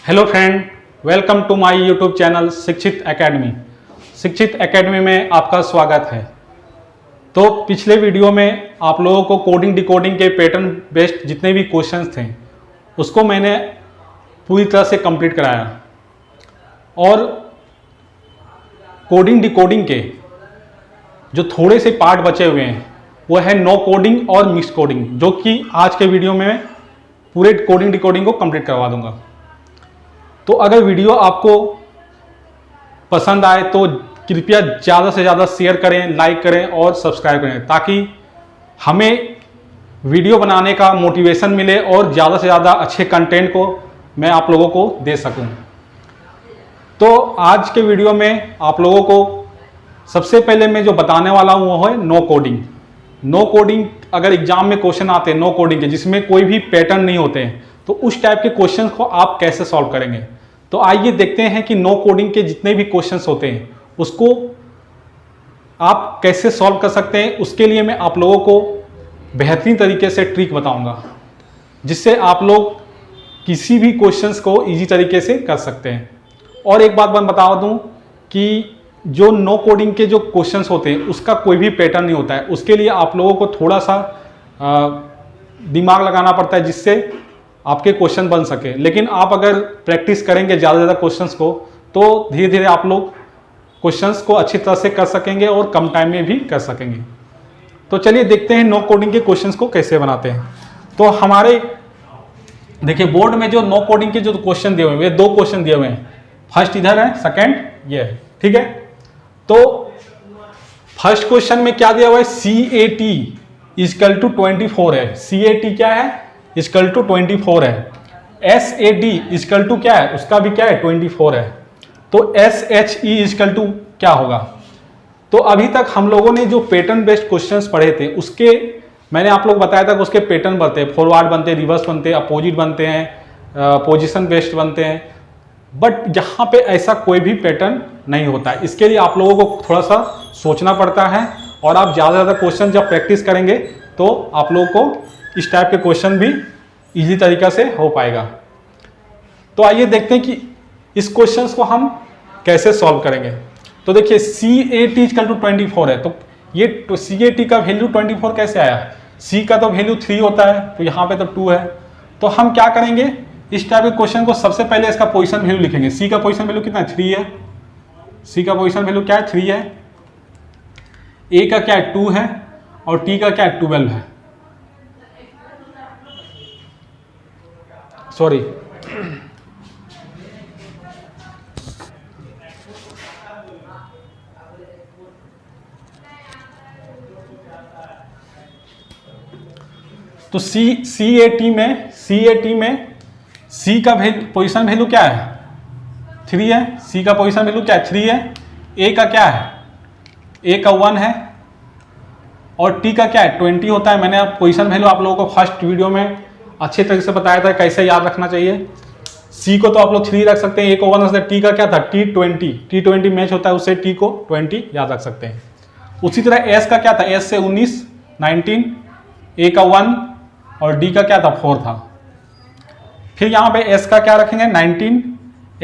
Hello friend, welcome to my YouTube channel Shikshit academy. Shikshit academy में आपका स्वागत है। तो पिछले वीडियो में आप लोगों को कोडिंग डिकोडिंग के पैटर्न बेस्ड जितने भी क्वेश्चंस थे उसको मैंने पूरी तरह से कंप्लीट कराया और कोडिंग डिकोडिंग के जो थोड़े से पार्ट बचे हुए हैं वो है नो कोडिंग और मिक्स कोडिंग, जो कि आज के वीडियो में मैं पूरे कोडिंग डिकोडिंग को कंप्लीट करवा दूंगा। तो अगर वीडियो आपको पसंद आए तो कृपया ज़्यादा से ज़्यादा शेयर करें, लाइक करें और सब्सक्राइब करें, ताकि हमें वीडियो बनाने का मोटिवेशन मिले और ज़्यादा से ज़्यादा अच्छे कंटेंट को मैं आप लोगों को दे सकूं। तो आज के वीडियो में आप लोगों को सबसे पहले मैं जो बताने वाला हूँ वो है नो कोडिंग। नो कोडिंग अगर एग्जाम में क्वेश्चन आते हैं नो कोडिंग के, जिसमें कोई भी पैटर्न नहीं होते हैं, तो उस टाइप के क्वेश्चंस को आप कैसे सॉल्व करेंगे। तो आइए देखते हैं कि नो कोडिंग के जितने भी क्वेश्चंस होते हैं उसको आप कैसे सॉल्व कर सकते हैं। उसके लिए मैं आप लोगों को बेहतरीन तरीके से ट्रिक बताऊंगा, जिससे आप लोग किसी भी क्वेश्चंस को इजी तरीके से कर सकते हैं। और एक बात मैं बता दूं कि जो नो कोडिंग के जो क्वेश्चंस होते हैं उसका कोई भी पैटर्न नहीं होता है। उसके लिए आप लोगों को थोड़ा सा दिमाग लगाना पड़ता है, जिससे आपके क्वेश्चन बन सके। लेकिन आप अगर प्रैक्टिस करेंगे ज़्यादा से ज़्यादा क्वेश्चंस को, तो धीरे धीरे आप लोग क्वेश्चंस को अच्छी तरह से कर सकेंगे और कम टाइम में भी कर सकेंगे। तो चलिए देखते हैं नो कोडिंग के क्वेश्चंस को कैसे बनाते हैं। तो हमारे देखिए बोर्ड में जो नो कोडिंग के जो क्वेश्चन दिए हुए हैं, वे दो क्वेश्चन दिए हुए हैं। फर्स्ट इधर है, सेकेंड ये है, ठीक है। तो फर्स्ट क्वेश्चन में क्या दिया हुआ है, CAT इजकल टू 24 है। CAT क्या है, इजकल टू 24 है। SAD इजकल टू क्या है, उसका भी क्या है 24 है। तो SHE इजकल टू क्या होगा। तो अभी तक हम लोगों ने जो पैटर्न बेस्ड क्वेश्चंस पढ़े थे उसके मैंने आप लोग बताया था कि उसके पैटर्न बनते हैं, फॉरवर्ड बनते हैं, रिवर्स बनते हैं, अपोजिट बनते हैं, पोजीशन बेस्ड बनते हैं। बट यहाँ पे ऐसा कोई भी पैटर्न नहीं होता है। इसके लिए आप लोगों को थोड़ा सा सोचना पड़ता है, और आप ज़्यादा से ज़्यादा क्वेश्चन जब प्रैक्टिस करेंगे तो आप लोगों को इस टाइप के क्वेश्चन भी इजी तरीका से हो पाएगा। तो आइए देखते हैं कि इस क्वेश्चंस को हम कैसे सॉल्व करेंगे। तो देखिए CAT इक्वल टू 24 है, तो ये CAT का वैल्यू 24 कैसे आया। C का तो वैल्यू 3 होता है, तो यहाँ पे तो 2 है। तो हम क्या करेंगे, इस टाइप के क्वेश्चन को सबसे पहले इसका पोजीशन वैल्यू लिखेंगे। C का पोजीशन वैल्यू कितना है, 3 है। C का पोजीशन वैल्यू क्या है, 3 है। A का क्या है, 2 है, और T का क्या है, 12 है। सॉरी, तो CAT में C का पोजीशन वैल्यू क्या है, 3 है। C का पोजीशन वैल्यू क्या है, 3 है। A का क्या है, A का 1 है, और T का क्या है 20 होता है। मैंने पोजीशन वैल्यू आप लोगों को फर्स्ट वीडियो में अच्छे तरीके से बताया था कैसे याद रखना चाहिए। C को तो आप लोग 3 रख सकते हैं, A को 1 रख सकते हैं। T का क्या था, T20 मैच होता है उससे T को 20 याद रख सकते हैं। उसी तरह S का क्या था, S से 19 19, A का 1 और D का क्या था 4 था। फिर यहाँ पे S का क्या रखेंगे 19,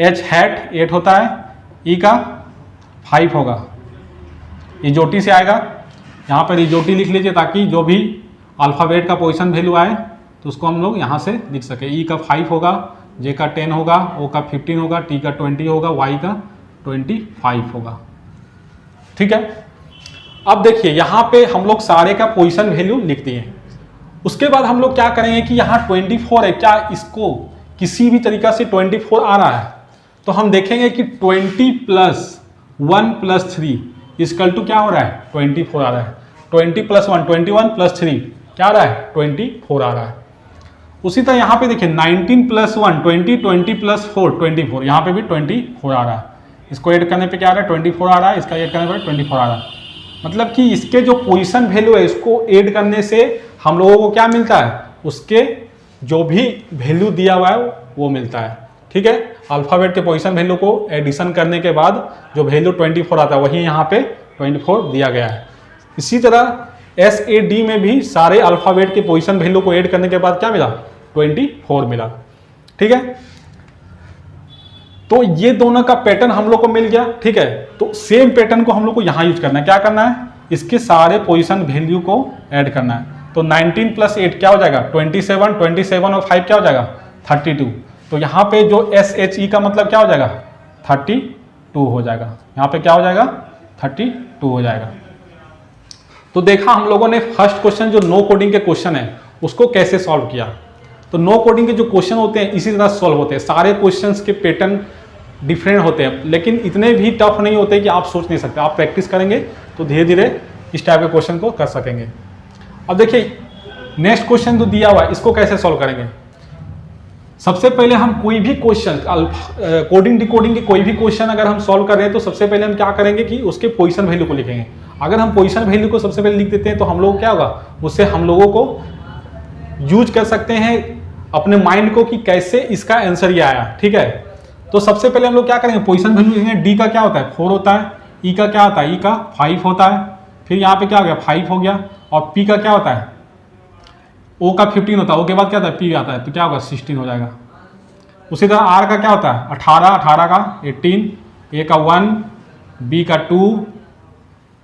H हैट 8 होता है, E का 5 होगा। रिजोटी से आएगा, यहाँ पर रिजोटी लिख लीजिए ताकि जो भी अल्फ़ाबेट का पोजीशन वैल्यू आए तो उसको हम लोग यहाँ से लिख सके। E का 5 होगा, J का 10 होगा, O का 15 होगा, T का 20 होगा, Y का 25 होगा, ठीक है। अब देखिए यहाँ पे हम लोग सारे का पोजीशन वैल्यू लिख दिए। उसके बाद हम लोग क्या करेंगे कि यहाँ 24 है, क्या इसको किसी भी तरीका से 24 आ रहा है। तो हम देखेंगे कि 20 + 1 + 3 इक्वल टू क्या हो रहा है, 24 आ रहा है। 20 + 1 21 + 3 क्या आ रहा है, 24 आ रहा है। उसी तरह यहाँ पे देखिए 19 + 1 20, 20 + 4 24, यहाँ पे भी 24 आ रहा है। इसको ऐड करने पे क्या आ रहा है, 24 आ रहा है। इसका ऐड करने पे 24 आ रहा है। मतलब कि इसके जो पोजीशन वैल्यू है इसको ऐड करने से हम लोगों को क्या मिलता है, उसके जो भी वैल्यू दिया हुआ है वो मिलता है, ठीक है। अल्फ़ाबेट के पोजीशन वैल्यू को एडिशन करने के बाद जो वैल्यू 24 आता है वही यहाँ पे 24 दिया गया है। इसी तरह SAD में भी सारे अल्फ़ाबेट के पोजीशन वैल्यू को ऐड करने के बाद क्या मिला, 24 मिला, ठीक है। तो ये दोनों का पैटर्न हम लोग को मिल गया, ठीक है। तो सेम पैटर्न को हम लोग को यहाँ यूज करना है। क्या करना है, इसके सारे पोजीशन वैल्यू को ऐड करना है। तो 19 + 8 क्या हो जाएगा 27, 27 और 5 क्या हो जाएगा 32। तो यहाँ पे जो SHE का मतलब क्या हो जाएगा 32 हो जाएगा। यहाँ पे क्या हो जाएगा 32 हो जाएगा। तो देखा हम लोगों ने फर्स्ट क्वेश्चन जो नो कोडिंग के क्वेश्चन है उसको कैसे सॉल्व किया। तो नो कोडिंग के जो क्वेश्चन होते हैं इसी तरह सॉल्व होते हैं। सारे क्वेश्चंस के पैटर्न डिफरेंट होते हैं, लेकिन इतने भी टफ नहीं होते कि आप सोच नहीं सकते। आप प्रैक्टिस करेंगे तो धीरे धीरे इस टाइप के क्वेश्चन को कर सकेंगे। अब देखिए नेक्स्ट क्वेश्चन जो दिया हुआ है इसको कैसे सॉल्व करेंगे। सबसे पहले हम कोई भी क्वेश्चन कोडिंग डिकोडिंग के कोई भी क्वेश्चन अगर हम सॉल्व कर रहे हैं तो सबसे पहले हम क्या करेंगे कि उसके पोजीशन वैल्यू को लिखेंगे। अगर हम पोजीशन वैल्यू को सबसे पहले लिख देते हैं तो हम लोग क्या होगा, उससे हम लोगों को यूज कर सकते हैं अपने माइंड को कि कैसे इसका आंसर ये आया, ठीक है। तो सबसे पहले हम लोग क्या करेंगे, पोजीशन वैल्यू लिखेंगे। डी का क्या होता है 4 होता है, ई का क्या होता है ई का 5 होता है, फिर यहाँ पे क्या हो गया 5 हो गया, और पी का क्या होता है ओ का 15 होता है, ओ के बाद क्या होता है पी आता है, तो क्या होगा 16 हो जाएगा। उसी तरह आर का क्या होता है 18, 18 का 18, ए का 1, बी का 2,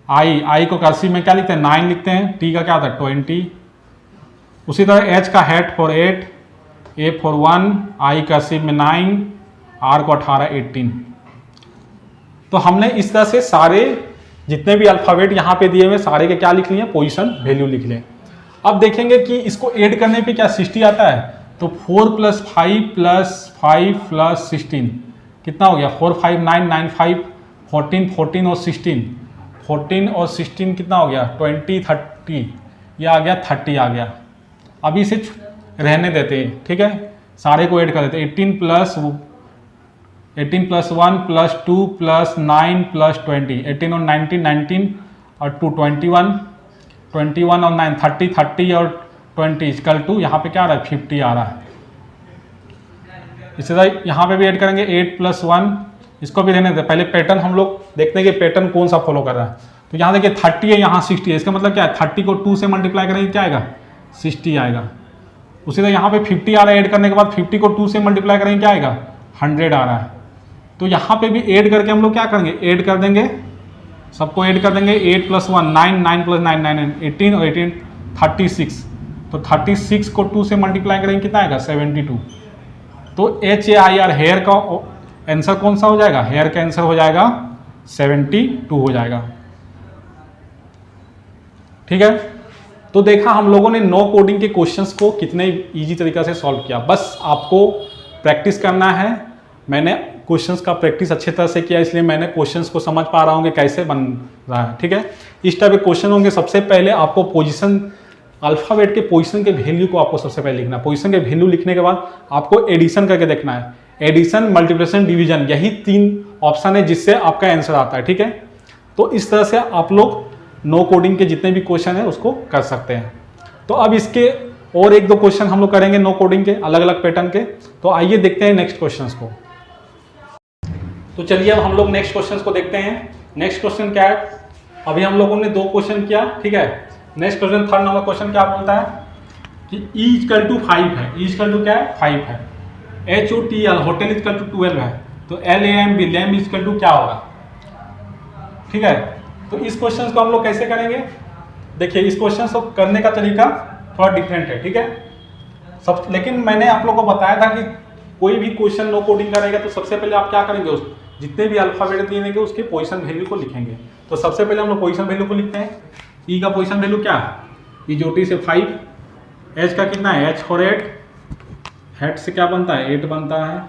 आई को कर्सिव में क्या लिखते हैं 9 लिखते हैं, टी का क्या होता है 20। उसी तरह एच का hate for 8, A for 1, I cursive में 9, आर को 18, 18। तो हमने इस तरह से सारे जितने भी अल्फाबेट यहाँ पे दिए हुए सारे के क्या लिख लिए पोजीशन वैल्यू लिख लें। अब देखेंगे कि इसको ऐड करने पे क्या 60 आता है। तो 4 + 5 + 5 + 16 कितना हो गया 4, 5, 9, 9, 5, 14, 14 और 16, 14 और 16 कितना हो गया 20, 30, ये आ गया 30 आ गया। अभी इसे रहने देते हैं, ठीक है, सारे को ऐड कर देते हैं। 18 + 1 + 2 + 9 + 20, 18 और 19, 19 और 2 21, 21 और 9 30, 30 और 20 = यहाँ पे क्या आ रहा है 50 आ रहा है। इसी तरह यहाँ पे भी ऐड करेंगे 8 + 1, इसको भी रहने देते। पहले पैटर्न हम लोग देखते हैं कि पैटर्न कौन सा फॉलो कर रहा है। तो यहाँ देखिए 30 है, यहाँ 60 है, इसका मतलब क्या है 30 को 2 से मल्टीप्लाई करेंगे क्या आएगा 60 आएगा। उसी तरह यहाँ पे 50 आ रहा है, ऐड करने के बाद 50 को 2 से मल्टीप्लाई करेंगे क्या आएगा 100 आ रहा है। तो यहाँ पे भी ऐड करके हम लोग क्या करेंगे ऐड कर देंगे, सबको ऐड कर देंगे। 8 + 1 9, 9 + 9 9, 18 और 18 36। तो 36 को 2 से मल्टीप्लाई करेंगे कितना आएगा 72। तो HAIR हेयर का आंसर कौन सा हो जाएगा, हेयर का आंसर हो जाएगा 72 हो जाएगा, ठीक है। तो देखा हम लोगों ने नो कोडिंग के क्वेश्चंस को कितने इजी तरीका से सॉल्व किया। बस आपको प्रैक्टिस करना है। मैंने क्वेश्चंस का प्रैक्टिस अच्छे तरह से किया, इसलिए मैंने क्वेश्चंस को समझ पा रहा हूँ कि कैसे बन रहा है, ठीक है। इस टाइप के क्वेश्चन होंगे। सबसे पहले आपको पोजीशन अल्फाबेट के पोजीशन के वैल्यू को आपको सबसे पहले लिखना है। पोजीशन के वैल्यू लिखने के बाद आपको एडिशन करके देखना है। एडिशन, मल्टीप्लिकेशन, डिवीजन, यही 3 ऑप्शन है जिससे आपका आंसर आता है, ठीक है। तो इस तरह से आप लोग नो कोडिंग के जितने भी क्वेश्चन है उसको कर सकते हैं। तो अब इसके और 1-2 क्वेश्चन हम लोग करेंगे नो कोडिंग के अलग अलग पैटर्न के। तो आइए देखते हैं नेक्स्ट क्वेश्चन को। तो चलिए अब हम लोग नेक्स्ट क्वेश्चन को देखते हैं। नेक्स्ट क्वेश्चन क्या है, अभी हम लोगों ने 2 क्वेश्चन किया, ठीक है। Next question 3rd number question क्या बोलता है कि E = 5 है। E = क्या है 5 है। HOTL होटल = 12 है। तो LAMB लैम्ब = क्या होगा, ठीक है। तो इस क्वेश्चन को हम लोग कैसे करेंगे, देखिए इस क्वेश्चन को करने का तरीका थोड़ा डिफरेंट है, ठीक है। लेकिन मैंने आप लोगों को बताया था कि कोई भी क्वेश्चन नो कोडिंग करेगा तो सबसे पहले आप क्या करेंगे, उस जितने भी अल्फाबेट दिए उसके पोजीशन वैल्यू को लिखेंगे। तो सबसे पहले हम लोग पोजीशन वैल्यू को लिखते हैं। ई का पोजीशन वैल्यू क्या है, ई जोटी से 5, एच का कितना है H फॉर 8, हेड से क्या बनता है 8 बनता है।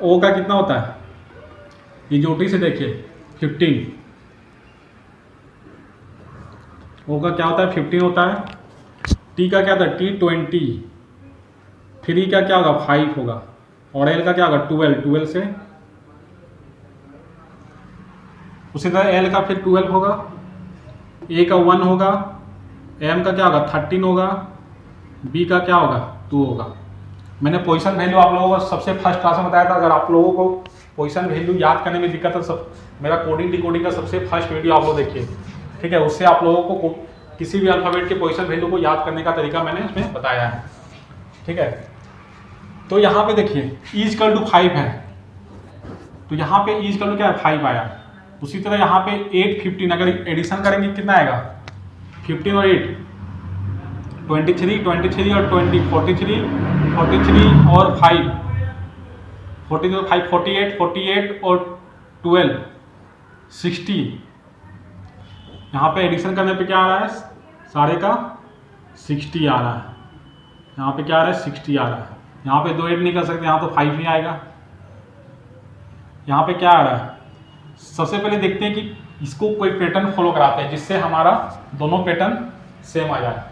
ओ का कितना होता है, ई जोटी से देखिए 15, ओ का क्या होता है 15 होता है। टी का क्या होता है T 20, फिर ई का क्या होगा 5 होगा, और एल का क्या होगा 12, 12 से उसी तरह एल का फिर 12 होगा, ए का 1 होगा, एम का क्या होगा 13 होगा, बी का क्या होगा 2 होगा। मैंने पोजीशन वैल्यू आप लोगों को सबसे फर्स्ट क्लास में बताया था। अगर आप लोगों को पोजीशन वैल्यू याद करने में दिक्कत है, सब मेरा कोडिंग डिकोडिंग का सबसे फर्स्ट वीडियो आप लोग देखिए, ठीक है। उससे आप लोगों को किसी भी अल्फाबेट के पोजीशन वैल्यू को याद करने का तरीका मैंने इसमें बताया है, ठीक है। तो यहाँ पे देखिए E = 5 है, तो यहाँ पे इज का क्या है 5 आया। उसी तरह यहाँ पे 8 15 अगर एडिशन करेंगे कितना आएगा 15 और 8 23 23 और 20 43 43 और 5 43 और 5 48 48 और 12 60। यहाँ पे एडिशन करने पे क्या आ रहा है सारे का 60 आ रहा है। यहाँ पे क्या आ रहा है 60 आ रहा है। यहाँ पे 2 ऐड नहीं कर सकते, यहाँ तो 5 ही आएगा। यहाँ पे क्या आ रहा है सबसे पहले देखते हैं कि इसको कोई पैटर्न फॉलो कराते हैं जिससे हमारा दोनों पैटर्न सेम आ जाए।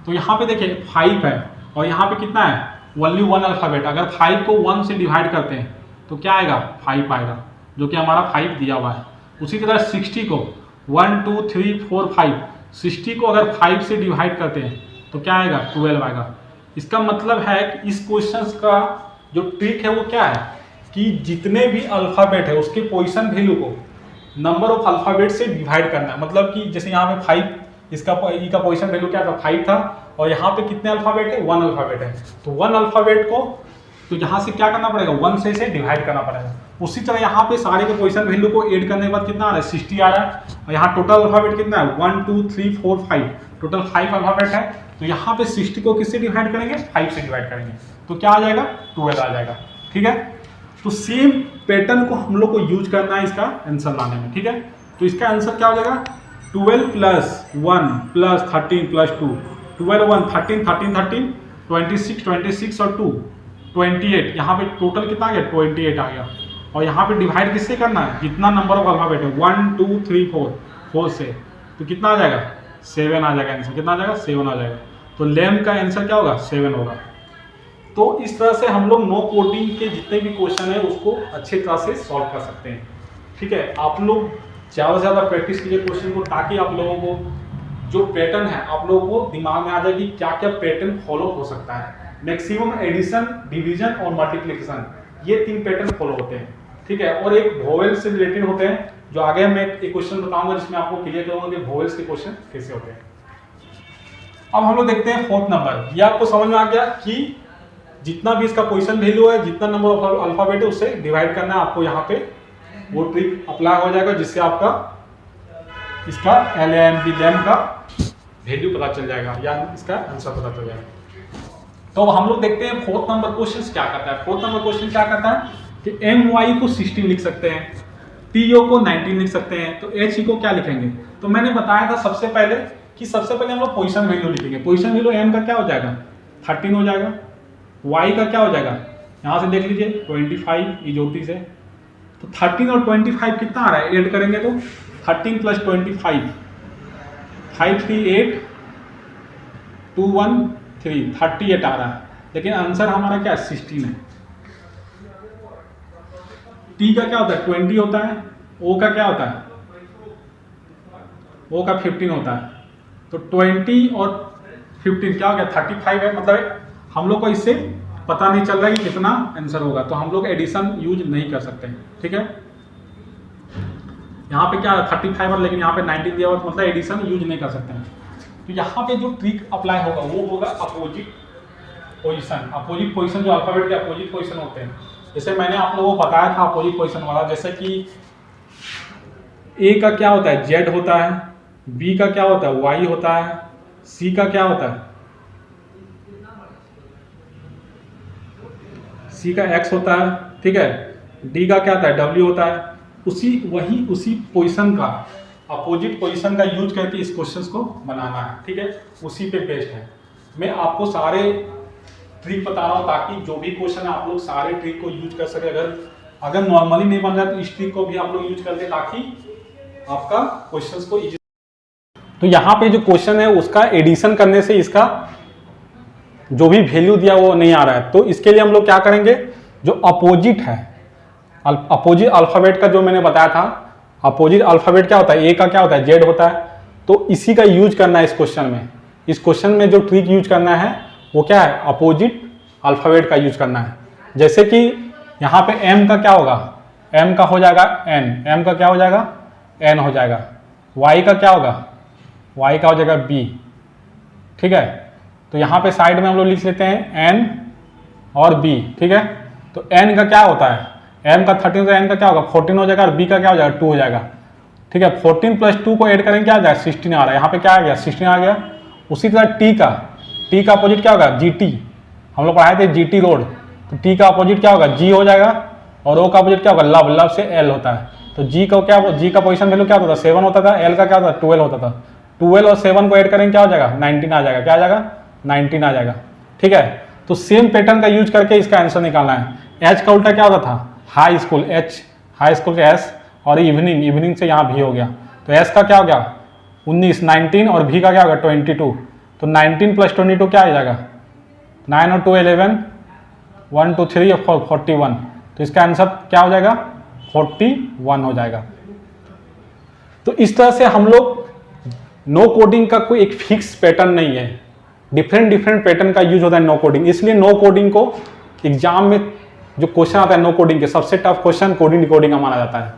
तो यहाँ पे देखिए 5 है और यहाँ पे कितना है ओनली 1 अल्फ़ाबेट। अगर 5 को 1 से डिवाइड करते हैं तो क्या आएगा 5 आएगा, जो कि हमारा 5 दिया हुआ है। उसी तरह 60 को 1 2 3 4 5 60 को अगर 5 से डिवाइड करते हैं तो क्या आएगा 12 आएगा। इसका मतलब है कि इस क्वेश्चन का जो ट्रिक है वो क्या है कि जितने भी अल्फ़ाबेट है उसके पोजीशन वैल्यू को नंबर ऑफ अल्फ़ाबेट से डिवाइड करना है। मतलब कि जैसे यहाँ पे 5 इसका ई का पोजीशन वैल्यू क्या था 5 था और यहाँ पे कितने अल्फ़ाबेट है 1 अल्फ़ाबेट है। तो 1 अल्फ़ाबेट को तो यहाँ से क्या करना पड़ेगा 1 से इसे डिवाइड करना पड़ेगा। उसी तरह यहाँ पे सारे के पोजीशन वैल्यू को ऐड करने के बाद कितना आ रहा है 60 आ रहा है और यहाँ टोटल अल्फ़ाबेट कितना है 1 2 3 4 5 टोटल 5 अल्फ़ाबेट है। तो यहाँ पे 60 को किससे डिवाइड करेंगे 5 से डिवाइड करेंगे तो क्या आ जाएगा 12 आ जाएगा। ठीक है, तो सेम पैटर्न को हम लोग को यूज करना है इसका आंसर लाने में। ठीक है, तो इसका आंसर क्या हो जाएगा 12 प्लस 1 प्लस 13 प्लस 2 12 1 13 13 13 26 26 और 2 28। यहाँ पे टोटल कितना आ गया 28 आ गया। और यहाँ पे डिवाइड किससे करना है जितना नंबर ऑफ अल्फ़ाबेट है 1 2 3 4 4 से तो कितना आ जाएगा 7 आ जाएगा। आंसर कितना आ जाएगा 7 आ जाएगा। तो लैम्प का आंसर क्या होगा 7 होगा। तो इस तरह से हम लोग नो कोडिंग के जितने भी क्वेश्चन है उसको अच्छी तरह से सॉल्व कर सकते हैं। ठीक है, आप लोग ज़्यादा से ज़्यादा प्रैक्टिस कीजिए क्वेश्चन को ताकि आप लोगों को जो पैटर्न है आप लोगों को दिमाग में आ जाए कि क्या क्या पैटर्न फॉलो हो सकता है। मैक्सिमम एडिशन डिवीजन और मल्टीप्लिकेशन ये 3 पैटर्न फॉलो होते हैं। ठीक है, और एक वोवेल से रिलेटेड होते हैं जो आगे मैं एक क्वेश्चन बताऊंगा जिसमें आपको क्लियर करूंगा कि वोवेल्स के क्वेश्चन कैसे होते हैं। अब हम लोग देखते हैं 4th नंबर। ये आपको समझ में आ गया कि जितना भी इसका पोजीशन वैल्यू है जितना नंबर ऑफ अल्फाबेट है उससे डिवाइड करना है आपको। यहाँ पे वो ट्रिक अप्लाई हो जाएगा जिससे आपका इसका LAMB का वैल्यू पता चल जाएगा या इसका आंसर पता चल जाएगा। तो अब हम लोग देखते हैं 4th नंबर क्वेश्चन क्या करता है। 4th नंबर क्वेश्चन क्या करता है कि MY को 16 लिख सकते हैं, TO को 19 लिख सकते हैं, तो HE को क्या लिखेंगे। तो मैंने बताया था सबसे पहले कि सबसे पहले हम लोग पोजीशन वैल्यू लिखेंगे। पोजीशन वैल्यू M का क्या हो जाएगा 13 हो जाएगा। Y का क्या हो जाएगा यहाँ से देख लीजिए 25 इजोटी से। तो 13 और 25 कितना आ रहा है ऐड करेंगे तो 13 प्लस 25 5 3 8 2 1 3 38 आ रहा है। लेकिन आंसर हमारा क्या 16 है। T का क्या होता है 20 होता है। O का क्या होता है O का 15 होता है। तो 20 और 15 क्या हो गया 35 है। मतलब हम लोग को इससे पता नहीं चल रहा है कि कितना आंसर होगा, तो हम लोग एडिशन यूज नहीं कर सकते। ठीक है, यहाँ पे क्या 35 और लेकिन यहाँ पे 19 दिया हुआ, मतलब एडिशन यूज नहीं कर सकते हैं। तो यहाँ पे जो ट्रिक अप्लाई होगा वो होगा अपोजिट पोजीशन। अपोजिट पोजीशन जो अल्फाबेट के अपोजिट पोजीशन होते हैं, जैसे मैंने आप लोगों को बताया था अपोजिट पोजीशन वाला। जैसे कि A का क्या होता है Z होता है, B का क्या होता है Y होता है, C का क्या होता है C का X होता है। ठीक है, D का क्या होता है W होता है। उसी पोजीशन का अपोजिट पोजीशन का यूज करके इस क्वेश्चन को बनाना है। ठीक है, उसी पे बेस्ड है। मैं आपको सारे ट्रिक बता रहा हूँ ताकि जो भी क्वेश्चन है आप लोग सारे ट्रिक को यूज कर सके। अगर नॉर्मली नहीं बन रहा तो इस ट्रिक को भी आप लोग यूज कर दे ताकि आपका क्वेश्चंस को इजी। तो यहाँ पे जो क्वेश्चन है उसका एडिशन करने से इसका जो भी वैल्यू दिया वो नहीं आ रहा है। तो इसके लिए हम लोग क्या करेंगे, जो अपोजिट है अपोजिट अल्फाबेट का जो मैंने बताया था, अपोजिट अल्फाबेट क्या होता है A का क्या होता है Z होता है। तो इसी का यूज करना है इस क्वेश्चन में। इस क्वेश्चन में जो ट्रिक यूज करना है वो क्या है अपोजिट अल्फाबेट का यूज करना है। जैसे कि यहाँ पे M का क्या होगा M का हो जाएगा N, M का क्या हो जाएगा N हो जाएगा। Y का क्या होगा Y का हो जाएगा B। ठीक है, तो यहाँ पे साइड में हम लोग लिख लेते हैं N और B। ठीक है, तो N का क्या होता है m का 13 तो n का क्या होगा 14 हो जाएगा और b का क्या हो जाएगा 2 हो जाएगा। ठीक है, 14 + 2 को ऐड करेंगे क्या आ जाएगा 16 आ रहा है, यहाँ पे क्या आ गया 16 आ गया। उसी तरह t का अपोजिट क्या होगा gt, हम लोग पढ़ाए थे gt रोड, तो t का अपोजिट क्या होगा g हो जाएगा और o का अपोजिट क्या होगा लव से l होता है। तो g का पोजीशन वैल्यू क्या होता था 7 होता था, l का क्या होता था 12 होता था। 12 और 7 को ऐड करेंगे क्या हो जाएगा 19 आ जाएगा, क्या आ जाएगा 19 आ जाएगा। ठीक है, तो सेम पैटर्न का यूज करके इसका आंसर निकालना है। h का उल्टा क्या होता था high school, h high school के s और इवनिंग से यहाँ भी हो गया, तो s का क्या हो गया 19 और v का क्या होगा 22, तो 19 + 22 क्या आ जाएगा 9 और 2 11, 1 2 3 और 41, तो इसका आंसर क्या हो जाएगा 41 हो जाएगा। तो इस तरह से हम लोग नो कोडिंग का कोई एक फिक्स पैटर्न नहीं है, डिफरेंट पैटर्न का यूज होता है नो कोडिंग। इसलिए नो कोडिंग को एग्जाम में जो क्वेश्चन आता है नो कोडिंग के सबसे टफ क्वेश्चन कोडिंग डिकोडिंग का माना जाता है,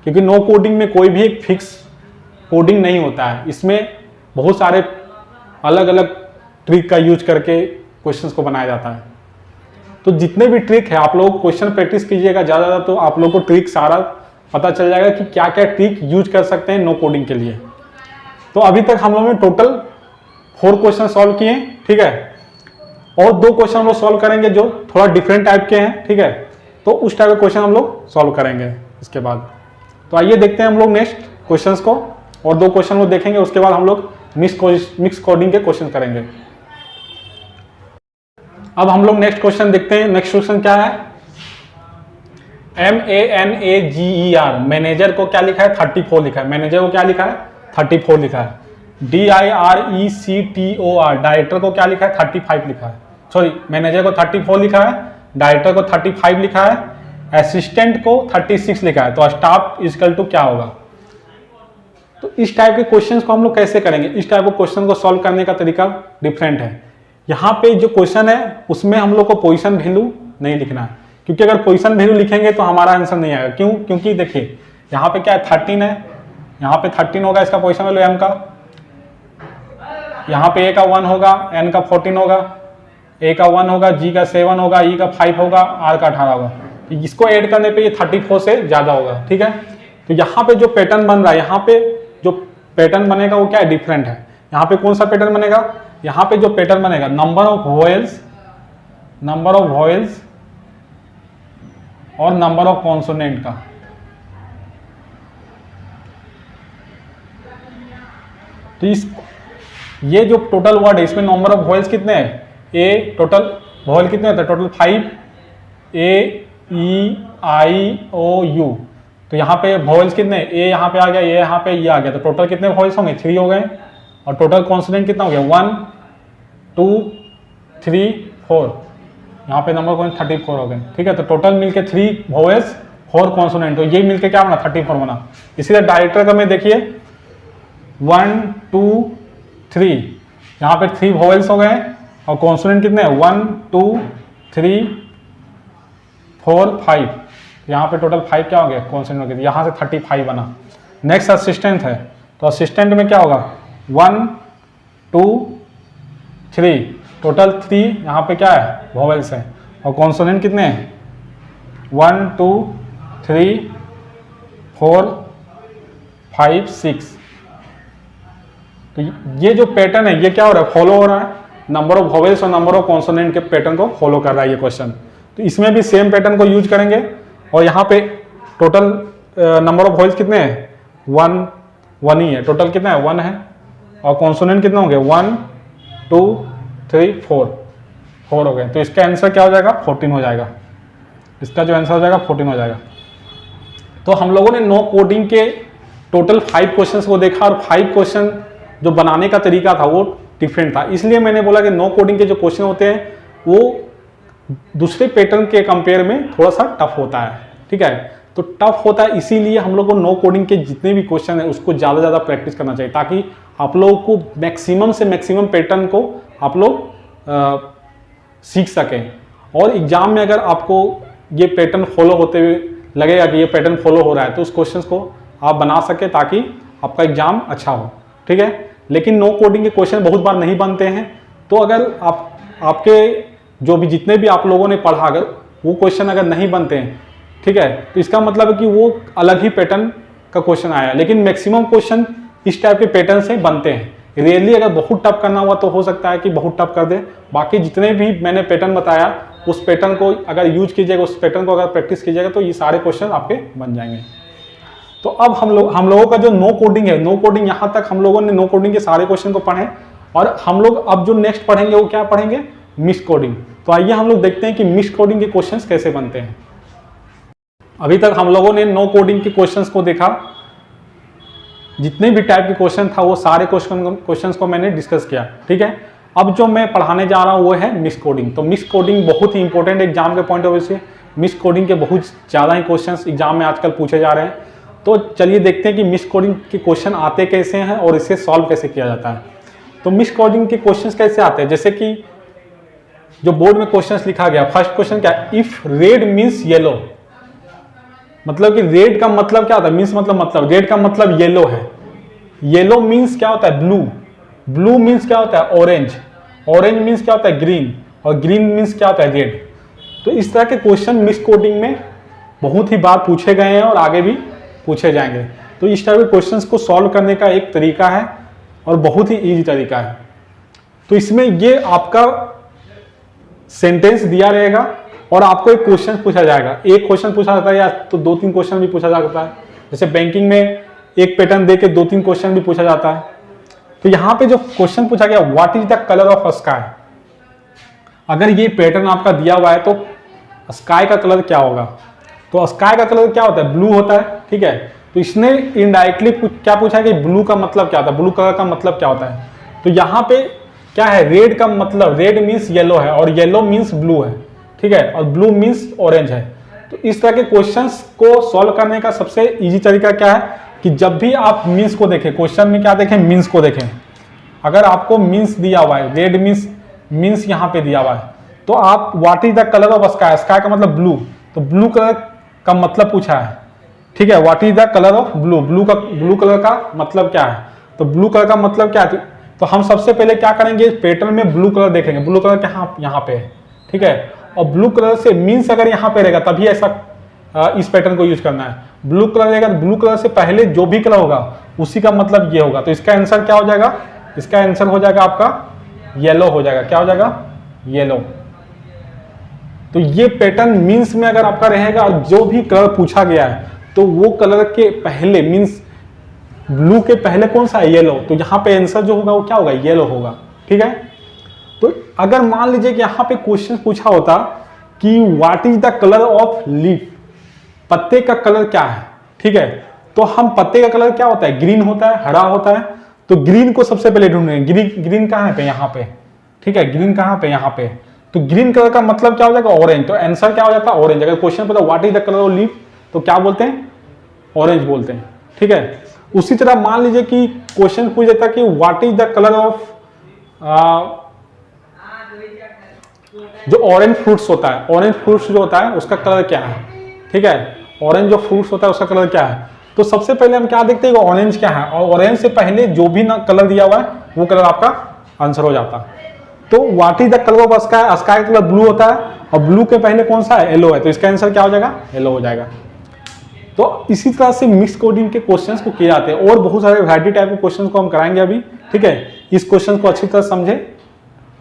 क्योंकि नो कोडिंग में कोई भी एक फिक्स कोडिंग नहीं होता है, इसमें बहुत सारे अलग अलग ट्रिक का यूज करके क्वेश्चंस को बनाया जाता है। तो जितने भी ट्रिक है आप लोग क्वेश्चन प्रैक्टिस कीजिएगा ज़्यादा, तो आप लोग को ट्रिक सारा पता चल जाएगा कि क्या क्या ट्रिक यूज कर सकते हैं नो कोडिंग के लिए। तो अभी तक हम लोग ने टोटल 4 क्वेश्चन सॉल्व किए, ठीक है, और 2 क्वेश्चन हम लोग सॉल्व करेंगे जो थोड़ा डिफरेंट टाइप के हैं, ठीक है, तो उस टाइप के क्वेश्चन हम लोग सॉल्व करेंगे इसके बाद। तो आइए देखते हैं हम लोग नेक्स्ट क्वेश्चंस को, और 2 क्वेश्चन वो देखेंगे, उसके बाद हम लोग मिक्स कोडिंग के क्वेश्चन करेंगे। अब हम लोग नेक्स्ट क्वेश्चन देखते हैं। नेक्स्ट क्वेश्चन क्या है, MANAGER मैनेजर को क्या लिखा है 34 लिखा है, मैनेजर को क्या लिखा है 34 लिखा है। DIRECTOR डायरेक्टर को क्या लिखा है 35 लिखा है, सॉरी मैनेजर को 34 लिखा है, डायरेक्टर को 35 लिखा है, असिस्टेंट को 36 लिखा है, तो स्टाफ इक्वल टू क्या होगा। तो इस टाइप के क्वेश्चंस को हम लोग कैसे करेंगे, इस टाइप के क्वेश्चन को सॉल्व करने का तरीका डिफरेंट है। यहाँ पे जो क्वेश्चन है उसमें हम लोग को पोजीशन वैल्यू नहीं लिखना है, क्योंकि अगर पोजीशन वैल्यू लिखेंगे तो हमारा आंसर नहीं आएगा। क्यों, क्योंकि देखिए यहाँ पे क्या है 13 है, यहाँ पे 13 होगा इसका पोजीशन वैल्यू m का, यहाँ पे a का 1 होगा, n का 14 होगा, a का 1 होगा, g का 7 होगा, e का 5 होगा, r का 18 होगा, तो इसको ऐड करने पे ये 34 से ज़्यादा होगा। ठीक है, तो यहाँ पे जो पैटर्न बन रहा है, यहाँ पे जो पैटर्न बनेगा वो क्या है डिफरेंट है। यहाँ पे कौन सा पैटर्न बनेगा, यहाँ पे जो पैटर्न बनेगा नंबर ऑफ वॉयल्स और नंबर ऑफ कॉन्सोनेंट का। तो ये जो टोटल वर्ड है इसमें नंबर ऑफ वॉयल्स कितने हैं, ए टोटल वॉयल कितने होते हैं टोटल 5, AEIOU, तो यहाँ पे वॉयल्स कितने, ए यहाँ पे आ गया, ये यहाँ पे ये आ गया, तो टोटल कितने वॉयल्स होंगे 3 हो गए, और टोटल कॉन्सोनेंट कितना हो गया 1 2 3 4, यहाँ पे नंबर कौन 34 हो गए। ठीक है, तो टोटल मिलके 3 वॉयल्स 4 कॉन्सोनेंट, तो ये मिलके क्या बना 34 बना। इसीलिए डायरेक्टर का में देखिए 1 2 3, यहाँ पे 3 वॉयल्स हो गए और कॉन्सोनेंट कितने हैं 1 2 3 4 5, यहाँ पे टोटल 5 क्या हो गया कॉन्सोनेंट हो गया, यहाँ से 35 बना। नेक्स्ट असिस्टेंट है, तो असिस्टेंट में क्या होगा 1 2 3, टोटल 3 यहाँ पे क्या है वॉवेल्स है, और कॉन्सोनेंट कितने हैं 1 2 3 4 5 6। तो ये जो पैटर्न है ये क्या हो रहा है फॉलो हो रहा है, नंबर ऑफ वॉवेल्स और नंबर ऑफ कॉन्सोनेंट के पैटर्न को फॉलो कर रहा है ये क्वेश्चन। तो इसमें भी सेम पैटर्न को यूज करेंगे, और यहाँ पे टोटल नंबर ऑफ वॉवेल्स कितने हैं 1 ही है, टोटल कितना है 1 है, और कॉन्सोनेंट कितना हो गया 1 2 3 4 हो गए। तो इसका आंसर क्या हो जाएगा 14 हो जाएगा, इसका जो आंसर हो जाएगा 14 हो जाएगा। तो हम लोगों ने नो कोडिंग के टोटल 5 क्वेश्चंस को देखा, और 5 क्वेश्चन जो बनाने का तरीका था वो डिफरेंट था, इसलिए मैंने बोला कि नो कोडिंग के जो क्वेश्चन होते हैं वो दूसरे पैटर्न के कंपेयर में थोड़ा सा टफ होता है। ठीक है, तो टफ होता है इसीलिए हम लोग को नो कोडिंग के जितने भी क्वेश्चन है उसको ज़्यादा से ज़्यादा प्रैक्टिस करना चाहिए, ताकि आप लोगों को मैक्सिमम से मैक्सिमम पैटर्न को आप लोग सीख सकें। और एग्जाम में अगर आपको ये पैटर्न फॉलो होते हुए लगेगा कि ये पैटर्न फॉलो हो रहा है, तो उस क्वेश्चन को आप बना सकें ताकि आपका एग्जाम अच्छा हो। ठीक है, लेकिन नो कोडिंग के क्वेश्चन बहुत बार नहीं बनते हैं, तो अगर आपके जो भी जितने भी आप लोगों ने पढ़ा अगर वो क्वेश्चन अगर नहीं बनते हैं ठीक है। तो इसका मतलब है कि वो अलग ही पैटर्न का क्वेश्चन आया, लेकिन मैक्सिमम क्वेश्चन इस टाइप के पैटर्न से बनते हैं। रियरली अगर बहुत टफ करना हुआ तो हो सकता है कि बहुत टफ कर दे, बाकी जितने भी मैंने पैटर्न बताया उस पैटर्न को अगर यूज कीजिएगा, उस पैटर्न को अगर प्रैक्टिस कीजिएगा तो ये सारे क्वेश्चन आपके बन जाएंगे। तो अब हम लोगों का जो नो कोडिंग है, नो कोडिंग यहाँ तक हम लोगों ने नो कोडिंग के सारे क्वेश्चन को पढ़े, और हम लोग अब जो नेक्स्ट पढ़ेंगे वो क्या पढ़ेंगे, मिक्स कोडिंग। तो आइए हम लोग देखते हैं कि मिक्स कोडिंग के क्वेश्चंस कैसे बनते हैं। अभी तक हम लोगों ने नो कोडिंग के क्वेश्चंस को देखा, जितने भी टाइप के क्वेश्चन था वो सारे क्वेश्चंस को मैंने डिस्कस किया, ठीक है। अब जो मैं पढ़ाने जा रहा हूँ वो है मिक्स कोडिंग। तो मिक्स कोडिंग बहुत ही इंपॉर्टेंट एग्जाम के पॉइंट ऑफ व्यू से, मिक्स कोडिंग के बहुत ज़्यादा ही क्वेश्चंस एग्जाम में आजकल पूछे जा रहे हैं। तो चलिए देखते हैं कि मिक्स कोडिंग के क्वेश्चन आते कैसे हैं और इसे सॉल्व कैसे किया जाता है। तो मिक्स कोडिंग के क्वेश्चंस कैसे आते हैं, जैसे कि जो बोर्ड में क्वेश्चंस लिखा गया, फर्स्ट क्वेश्चन क्या है, इफ रेड मीन्स येलो, मतलब कि रेड का मतलब क्या होता है, मीन्स मतलब रेड का मतलब येलो है, येलो मीन्स क्या होता है, ब्लू, ब्लू मीन्स क्या होता है, ऑरेंज, ऑरेंज मीन्स क्या होता है, ग्रीन, और ग्रीन मीन्स क्या होता है, रेड। तो इस तरह के क्वेश्चन मिक्स कोडिंग में बहुत ही बार पूछे गए हैं और आगे भी पूछे जाएंगे। तो इस टाइप के क्वेश्चंस को सॉल्व करने का एक तरीका है और बहुत ही इजी तरीका है। तो इसमें ये आपका सेंटेंस दिया रहेगा और आपको एक क्वेश्चन पूछा जाएगा, एक क्वेश्चन पूछा जाता है या तो 2-3 क्वेश्चन भी पूछा जाता है। जैसे बैंकिंग में एक पैटर्न दे के 2-3 क्वेश्चन भी पूछा जाता है। तो यहाँ पे जो क्वेश्चन पूछा गया, what is the colour of sky, अगर ये पैटर्न आपका दिया हुआ है तो स्काई का कलर क्या होगा, तो स्काई का कलर क्या होता है, ब्लू होता है, ठीक है। तो इसने इनडायरेक्टली क्या पूछा कि ब्लू का मतलब क्या होता है, ब्लू कलर का मतलब क्या होता है। तो यहाँ पे क्या है, रेड का मतलब, रेड मीन्स येलो है और येलो मीन्स ब्लू है, ठीक है, और ब्लू मीन्स ऑरेंज है। तो इस तरह के क्वेश्चंस को सॉल्व करने का सबसे इजी तरीका क्या है कि जब भी आप मीन्स को देखें, क्वेश्चन में क्या देखें, मीन्स को देखें। अगर आपको मीन्स दिया हुआ है, रेड मीन्स यहाँ पे दिया हुआ है, तो आप what is the colour of sky, sky का मतलब ब्लू, तो ब्लू कलर का मतलब पूछा है, ठीक है। What is the colour of blue, blue colour का मतलब क्या है, तो ब्लू कलर का मतलब क्या है। तो हम सबसे पहले क्या करेंगे, पैटर्न में ब्लू कलर देखेंगे, ब्लू कलर कहाँ, यहाँ पे है, ठीक है। और ब्लू कलर से मीन्स अगर यहाँ पे रहेगा तभी ऐसा इस पैटर्न को यूज करना है। ब्लू कलर रहेगा तो ब्लू कलर से पहले जो भी कलर होगा उसी का मतलब ये होगा। तो इसका आंसर क्या हो जाएगा, इसका आंसर हो जाएगा आपका येलो हो जाएगा, क्या हो जाएगा, येलो। तो ये पैटर्न मीन्स में अगर आपका रहेगा और जो भी कलर पूछा गया है तो वो कलर के पहले, मीन्स ब्लू के पहले कौन सा है, येलो, तो यहाँ पे आंसर जो होगा वो क्या होगा, येलो होगा, ठीक है। तो अगर मान लीजिए कि यहाँ पे क्वेश्चन पूछा होता कि what is the colour of leaf, पत्ते का कलर क्या है, ठीक है। तो हम पत्ते का कलर क्या होता है, ग्रीन होता है, हरा होता है। तो ग्रीन को सबसे पहले ढूंढेंगे, ग्रीन कहाँ पे, यहाँ पे, ठीक है, ग्रीन कहाँ पे, यहाँ पे। तो ग्रीन कलर का मतलब क्या हो जाएगा, ऑरेंज। तो आंसर क्या हो जाता है, ऑरेंज। अगर क्वेश्चन पता what is the colour of leaf तो क्या बोलते हैं, ऑरेंज बोलते हैं, ठीक है। उसी तरह मान लीजिए कि क्वेश्चन पूछ देता कि what is the colour of जो ऑरेंज फ्रूट्स होता है, ऑरेंज फ्रूट्स जो होता है उसका कलर क्या है, ठीक है। ऑरेंज जो फ्रूट्स होता है उसका कलर क्या है। तो सबसे पहले हम क्या देखते हैं, ऑरेंज क्या है, और ऑरेंज से पहले जो भी ना कलर दिया हुआ है वो कलर आपका आंसर हो जाता है। तो what is the colour of sky, sky का कलर ब्लू होता है और ब्लू के पहले कौन सा है, येलो है। तो इसका आंसर क्या हो जाएगा, येलो हो जाएगा। तो इसी तरह से मिक्स कोडिंग के क्वेश्चंस को किए जाते हैं और बहुत सारे वैरायटी टाइप के क्वेश्चंस को हम कराएंगे अभी, ठीक है। इस क्वेश्चन को अच्छी तरह समझें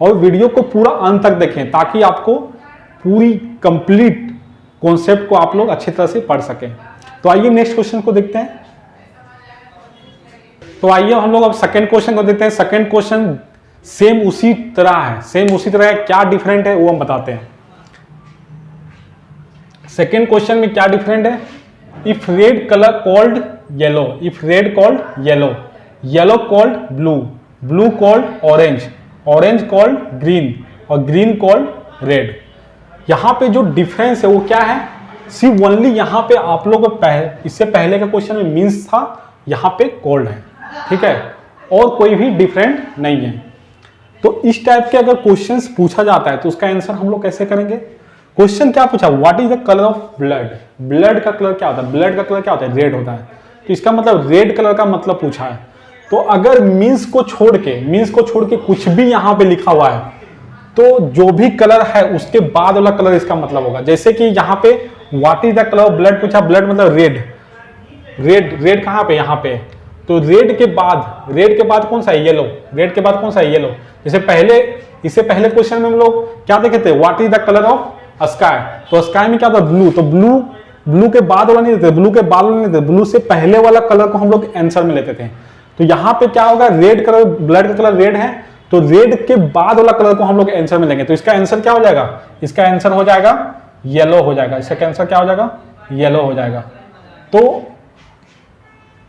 और वीडियो को पूरा अंत तक देखें ताकि आपको पूरी कंप्लीट कॉन्सेप्ट को आप लोग अच्छी तरह से पढ़ सकें। तो आइए नेक्स्ट क्वेश्चन को देखते हैं। तो आइए हम लोग अब सेकंड क्वेश्चन को देखते हैं। सेकंड क्वेश्चन सेम उसी तरह है, सेम उसी तरह है, क्या डिफरेंट है वो हम बताते हैं। सेकंड क्वेश्चन में क्या डिफरेंट है, if red colour called yellow, if red called yellow, yellow called blue, blue called orange, orange called green और ग्रीन कॉल्ड रेड। यहां पे जो डिफरेंस है वो क्या है, सिर्फ ओनली यहां पे आप लोग इससे पहले का क्वेश्चन में मीन्स था, यहां पे कॉल्ड है, ठीक है, और कोई भी डिफरेंट नहीं है। तो इस टाइप के अगर क्वेश्चंस पूछा जाता है तो उसका आंसर हम लोग कैसे करेंगे। क्वेश्चन क्या पूछा, what is the colour of blood, blood का कलर क्या होता है, ब्लड का कलर क्या होता है, रेड होता है। तो इसका मतलब रेड कलर का मतलब पूछा है। तो अगर मीन्स को छोड़ के कुछ भी यहां पे लिखा हुआ है तो जो भी कलर है उसके बाद वाला कलर इसका मतलब होगा। जैसे कि यहाँ पे what is the colour of blood पूछा, ब्लड मतलब रेड, रेड रेड कहाँ पे, यहाँ पे। तो रेड के बाद कौन सा है, येलो। रेड के बाद कौन सा है, येलो। जैसे पहले, इससे पहले क्वेश्चन में हम लोग क्या देखे थे, what is the colour of sky. तो स्काई में क्या था, ब्लू। तो ब्लू के बाद वाला नहीं देते, ब्लू के बाद वाला नहीं देते, ब्लू से पहले वाला कलर को हम लोग आंसर में लेते थे। तो यहाँ पे क्या होगा, रेड कलर, ब्लड का कलर रेड है, तो रेड के बाद वाला कलर को हम लोग आंसर में लेंगे। तो इसका आंसर क्या हो जाएगा, इसका आंसर हो जाएगा येलो हो जाएगा। इसका आंसर क्या हो जाएगा, येलो हो जाएगा। तो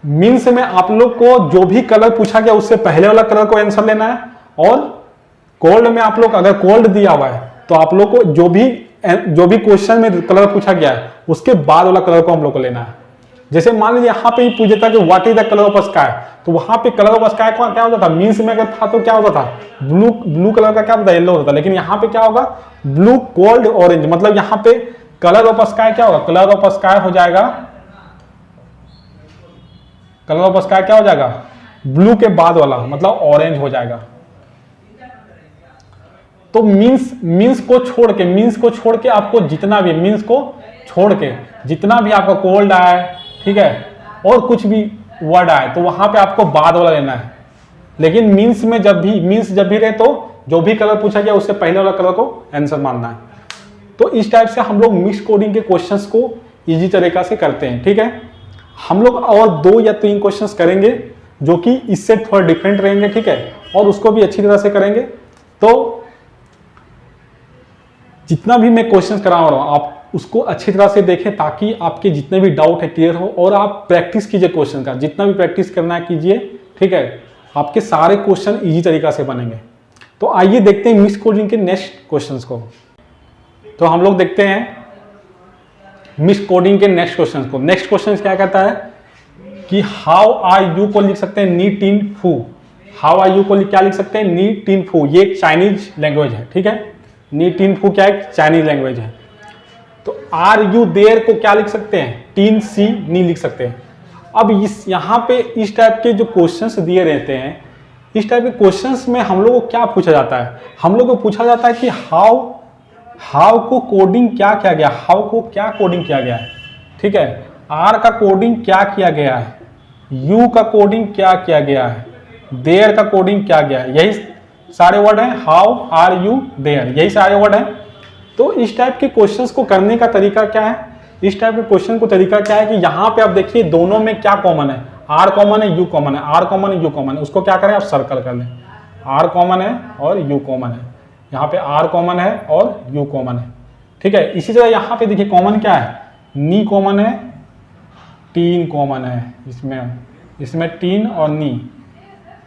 मीन्स में आप लोग को जो भी कलर पूछा गया उससे पहले वाला कलर को आंसर लेना है, और कोल्ड में आप लोग अगर कोल्ड दिया हुआ है तो आप लोग को जो भी क्वेश्चन में कलर पूछा गया है उसके बाद वाला कलर को हम लोग को लेना है। जैसे मान लीजिए यहाँ पे ही पूछ देता कि what is the colour of sky, तो वहां पे कलर ऑफ स्काई क्या होता था, मीन्स में अगर था तो क्या होता था, ब्लू कलर का क्या होता था, येलो होता था। लेकिन यहाँ पे क्या होगा, ब्लू कोल्ड ऑरेंज, मतलब यहाँ पे कलर ऑफ स्काई क्या होगा, कलर ऑफ स्काई हो जाएगा, कलर ऑफ स्काई क्या हो जाएगा, ब्लू के बाद वाला मतलब ऑरेंज हो जाएगा। तो मीन्स को छोड़ के आपको जितना भी मीन्स को छोड़ के जितना भी आपका कोल्ड आए, ठीक है, और कुछ भी वर्ड आए तो वहां पे आपको बाद वाला लेना है। लेकिन मीन्स जब भी रहे तो जो भी कलर पूछा गया उससे पहले वाला कलर को आंसर मानना है। तो इस टाइप से हम लोग मिक्स कोडिंग के क्वेश्चंस को इजी तरीका से करते हैं, ठीक है। हम लोग और 2 या 3 क्वेश्चंस करेंगे जो कि इससे थोड़ा डिफरेंट रहेंगे, ठीक है, और उसको भी अच्छी तरह से करेंगे। तो जितना भी मैं क्वेश्चंस करा रहा हूं आप उसको अच्छी तरह से देखें ताकि आपके जितने भी डाउट है क्लियर हो, और आप प्रैक्टिस कीजिए क्वेश्चन का, जितना भी प्रैक्टिस करना है कीजिए, ठीक है। आपके सारे क्वेश्चन इजी तरीका से बनेंगे। तो आइए देखते हैं मिक्स कोडिंग के नेक्स्ट क्वेश्चंस को। तो हम लोग देखते हैं मिक्स कोडिंग के नेक्स्ट क्वेश्चन को। नेक्स्ट क्वेश्चन क्या कहता है कि हाउ आर यू को लिख सकते हैं नी टीन फू। हाउ आर यू को क्या लिख सकते हैं, नी टीन फू। ये एक चाइनीज लैंग्वेज है, ठीक है। नी टीन फू क्या एक चाइनीज लैंग्वेज है। तो आर यू देयर को क्या लिख सकते हैं, टीन सी नी लिख सकते हैं। अब यहाँ पे इस टाइप के जो क्वेश्चंस दिए रहते हैं, इस टाइप के क्वेश्चंस में हम लोग को क्या पूछा जाता है, हम लोग को पूछा जाता है कि हाउ को कोडिंग क्या किया गया, हाउ को क्या कोडिंग किया गया है, ठीक है। आर का कोडिंग क्या किया गया है, यू का कोडिंग क्या किया गया है, देयर का कोडिंग क्या गया है, यही सारे वर्ड हैं। हाउ आर यू देयर, यही सारे वर्ड हैं। तो इस टाइप के क्वेश्चंस को करने का तरीका क्या है, इस टाइप के क्वेश्चन को तरीका क्या है कि यहाँ पे आप देखिए दोनों में क्या कॉमन है, आर कॉमन है, यू कॉमन है, आर कॉमन है, यू कॉमन है। उसको क्या करें, आप सर्कल कर लें। आर कॉमन है और यू कॉमन है, यहाँ पे आर कॉमन है और यू कॉमन है, ठीक है। इसी तरह यहाँ पे देखिए कॉमन क्या है, नी कॉमन है, टीन कॉमन है, इसमें टीन और नी।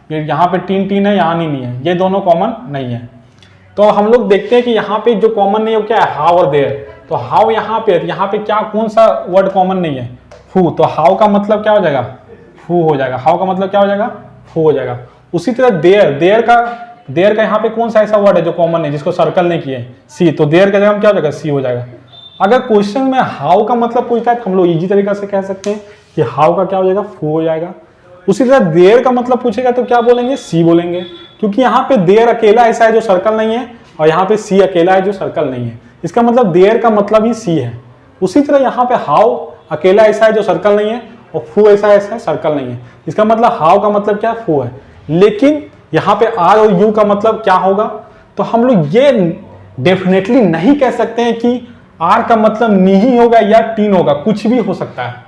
फिर यहाँ पे टीन है, यहाँ नी है, ये दोनों कॉमन नहीं है। तो हम लोग देखते हैं कि यहाँ पे जो कॉमन नहीं है वो क्या है, हाउ और देयर। तो हाउ यहाँ पे क्या कौन सा वर्ड कॉमन नहीं है, फू। तो हाउ का मतलब क्या हो जाएगा, फू हो जाएगा। हाउ का मतलब क्या हो जाएगा, फू हो जाएगा। उसी तरह देयर का यहाँ पे कौन सा ऐसा वर्ड है जो कॉमन है जिसको सर्कल नहीं किए, सी। तो देयर का जगह क्या हो जाएगा, सी हो जाएगा। अगर क्वेश्चन में हाउ का मतलब पूछता है तो हम लोग इजी तरीका से कह सकते हैं कि हाउ का क्या हो जाएगा, फू हो जाएगा। उसी तरह देयर का मतलब पूछेगा तो क्या बोलेंगे, सी बोलेंगे, क्योंकि यहाँ पे देयर अकेला ऐसा है जो सर्कल नहीं है, और यहाँ पे सी अकेला है जो सर्कल नहीं है। इसका मतलब देयर का मतलब ही सी है। उसी तरह यहाँ पे हाउ अकेला ऐसा है जो सर्कल नहीं है, और फू ऐसा है सर्कल नहीं है। इसका मतलब हाउ का मतलब क्या, फू है। लेकिन यहाँ पे आर और यू का मतलब क्या होगा, तो हम लोग ये डेफिनेटली नहीं कह सकते हैं कि आर का मतलब नी ही होगा या टीन होगा, कुछ भी हो सकता है।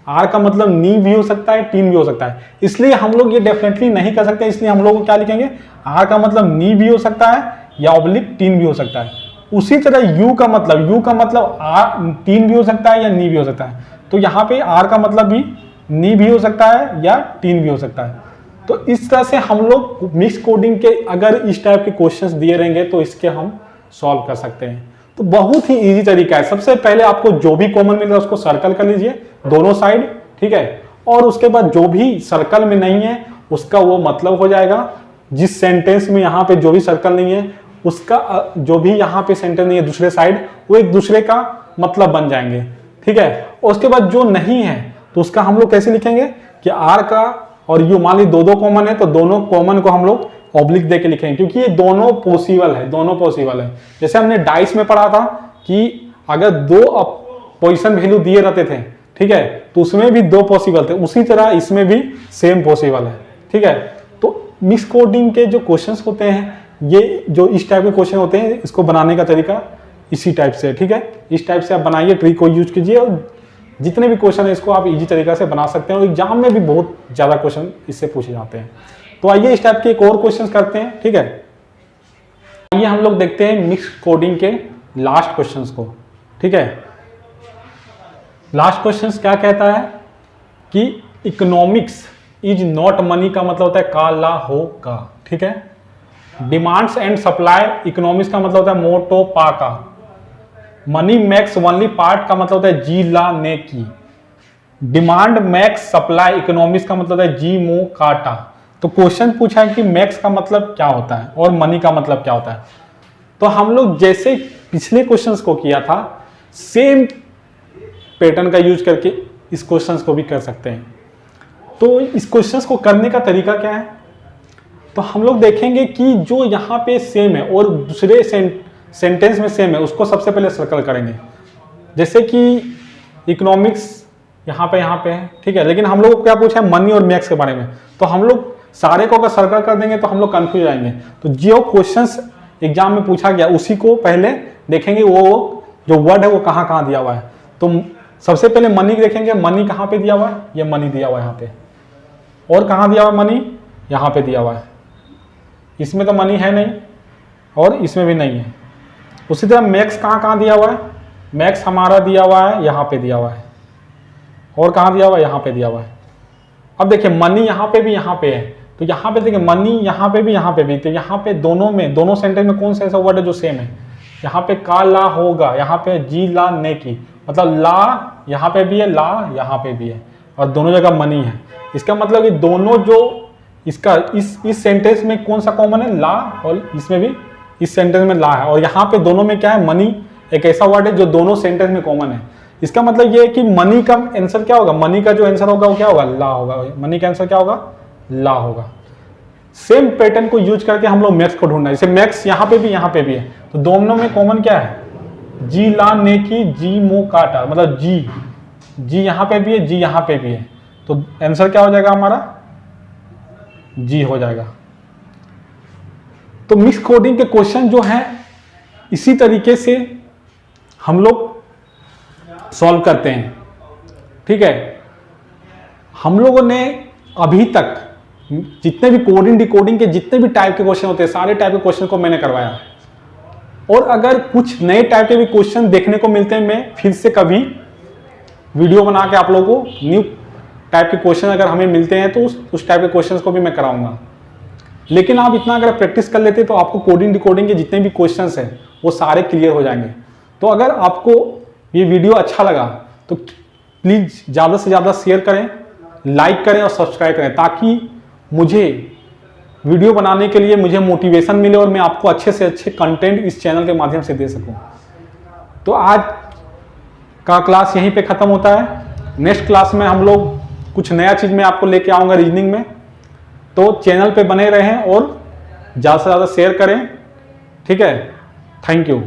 आर का मतलब नी भी हो सकता है, टीन भी हो सकता है, इसलिए हम लोग ये डेफिनेटली नहीं कर सकते। इसलिए हम लोग को क्या लिखेंगे, आर का मतलब नी भी हो सकता है या ऑब्लिक टीन भी हो सकता है। उसी तरह यू का मतलब आर टीन भी हो सकता है या नी भी हो सकता है। तो यहाँ पे आर का मतलब भी नी भी हो सकता है या टीन भी हो सकता है। तो इस तरह से हम लोग मिक्स कोडिंग के अगर इस टाइप के क्वेश्चंस दिए रहेंगे तो इसके हम सॉल्व कर सकते हैं। तो बहुत ही इजी तरीका है। सबसे पहले आपको जो भी कॉमन मिल रहा है उसको सर्कल कर लीजिए दोनों साइड, ठीक है। और उसके बाद जो भी सर्कल में नहीं है उसका वो मतलब हो जाएगा। जिस सेंटेंस में यहाँ पे जो भी सर्कल नहीं है उसका जो भी यहाँ पे सेंटेंस नहीं है दूसरे साइड, वो एक दूसरे का मतलब बन जाएंगे, ठीक है। और उसके बाद जो नहीं है तो उसका हम लोग कैसे लिखेंगे कि आर का और यू, मान ली दो कॉमन है तो दोनों कॉमन को हम लोग ऑब्लिक दे के लिखेंगे, क्योंकि ये दोनों पॉसिबल है, दोनों पॉसिबल है। जैसे हमने डाइस में पढ़ा था कि अगर पोजीशन वैल्यू दिए रहते थे, ठीक है, तो उसमें भी 2 पॉसिबल थे, उसी तरह इसमें भी सेम पॉसिबल है, ठीक है। तो मिक्स कोडिंग के जो क्वेश्चंस होते हैं, ये जो इस टाइप के क्वेश्चन होते हैं, इसको बनाने का तरीका इसी टाइप से है, ठीक है। इस टाइप से आप बनाइए, ट्रिक को यूज कीजिए और जितने भी क्वेश्चन है इसको आप इजी तरीका से बना सकते हैं और एग्जाम में भी बहुत ज़्यादा क्वेश्चन इससे पूछे जाते हैं। तो आइए इस टाइप के एक और क्वेश्चन करते हैं, ठीक है। आइए हम लोग देखते हैं मिक्स कोडिंग के लास्ट क्वेश्चन को, ठीक है। लास्ट क्वेश्चन क्या कहता है कि इकोनॉमिक्स इज नॉट मनी का मतलब होता है काला होगा, ठीक है। डिमांड्स एंड सप्लाई इकोनॉमिक्स का मतलब होता है मोटो पाका। मनी मैक्स ओनली पार्ट का मतलब होता है जी ला ने की। डिमांड मैक्स सप्लाई इकोनॉमिक्स का मतलब होता है जी मो काटा। तो क्वेश्चन पूछा है कि मैक्स का मतलब क्या होता है और मनी का मतलब क्या होता है। तो हम लोग जैसे पिछले क्वेश्चंस को किया था, सेम पैटर्न का यूज करके इस क्वेश्चंस को भी कर सकते हैं। तो इस क्वेश्चंस को करने का तरीका क्या है, तो हम लोग देखेंगे कि जो यहाँ पे सेम है और दूसरे सेंटेंस में सेम है, उसको सबसे पहले सर्कल करेंगे। जैसे कि इकोनॉमिक्स यहाँ पे है, ठीक है, लेकिन हम लोग को क्या पूछा है मनी और मैक्स के बारे में। तो हम लोग सारे को अगर सर्कल कर देंगे तो हम लोग कंफ्यूज आएंगे। तो जो क्वेश्चंस एग्जाम में पूछा गया उसी को पहले देखेंगे, वो जो वर्ड है वो कहाँ कहाँ दिया हुआ है। तो सबसे पहले मनी देखेंगे, मनी कहाँ पे दिया हुआ है, ये मनी दिया हुआ है यहाँ पे। और कहाँ दिया हुआ है मनी, यहाँ पे दिया हुआ है। इसमें तो मनी है नहीं और इसमें भी नहीं है। उसी तरह मैक्स कहाँ कहाँ दिया हुआ है, मैक्स हमारा दिया हुआ है यहाँ पे दिया हुआ है। और कहाँ दिया हुआ है, यहाँ पे दिया हुआ है। अब देखिए मनी यहाँ पे भी यहाँ पे है, तो यहाँ पे देखिए मनी यहाँ पे भी यहाँ पे भी। तो यहाँ पे दोनों सेंटेंस में कौन सा ऐसा वर्ड है जो सेम है। यहाँ पे का ला होगा, यहाँ पे जी ला ने की, मतलब ला यहाँ पे भी है, ला यहाँ पे भी है और दोनों जगह मनी है। इसका मतलब कि दोनों जो इसका इस सेंटेंस में कौन सा कॉमन है, ला, और इसमें भी इस सेंटेंस में ला है। और यहाँ पे दोनों में क्या है, मनी एक ऐसा वर्ड है जो दोनों सेंटेंस में कॉमन है। इसका मतलब ये है कि मनी का आंसर क्या होगा, मनी का जो आंसर होगा वो क्या होगा, ला होगा। मनी का आंसर क्या होगा, ला होगा। सेम पैटर्न को यूज करके हम लोग मैक्स को ढूंढना है। जैसे मैक्स यहाँ पे भी है, तो दोनों में कॉमन क्या है, जी ला ने की, जी मो काटा, मतलब जी यहाँ पे भी है, जी यहाँ पे भी है। तो आंसर क्या हो जाएगा हमारा, जी हो जाएगा। तो मिक्स कोडिंग के क्वेश्चन जो है इसी तरीके से हम लोग सॉल्व करते हैं, ठीक है। हम लोगों ने अभी तक जितने भी कोडिंग डिकोडिंग के जितने भी टाइप के क्वेश्चन होते हैं, सारे टाइप के क्वेश्चन को मैंने करवाया। और अगर कुछ नए टाइप के भी क्वेश्चन देखने को मिलते हैं, मैं फिर से कभी वीडियो बना के आप लोगों को न्यू टाइप के क्वेश्चन अगर हमें मिलते हैं तो उस टाइप के क्वेश्चन को भी मैं कराऊंगा। लेकिन आप इतना अगर प्रैक्टिस कर लेते तो आपको कोडिंग डिकोडिंग के जितने भी क्वेश्चंस हैं वो सारे क्लियर हो जाएंगे। तो अगर आपको ये वीडियो अच्छा लगा तो प्लीज़ ज़्यादा से ज़्यादा शेयर करें, लाइक करें और सब्सक्राइब करें, ताकि मुझे वीडियो बनाने के लिए मुझे मोटिवेशन मिले और मैं आपको अच्छे से अच्छे कंटेंट इस चैनल के माध्यम से दे सकूं। तो आज का क्लास यहीं पे ख़त्म होता है। नेक्स्ट क्लास में हम लोग कुछ नया चीज़ मैं आपको लेके आऊँगा रीजनिंग में। तो चैनल पे बने रहें और ज़्यादा से ज़्यादा शेयर करें, ठीक है। Thank you.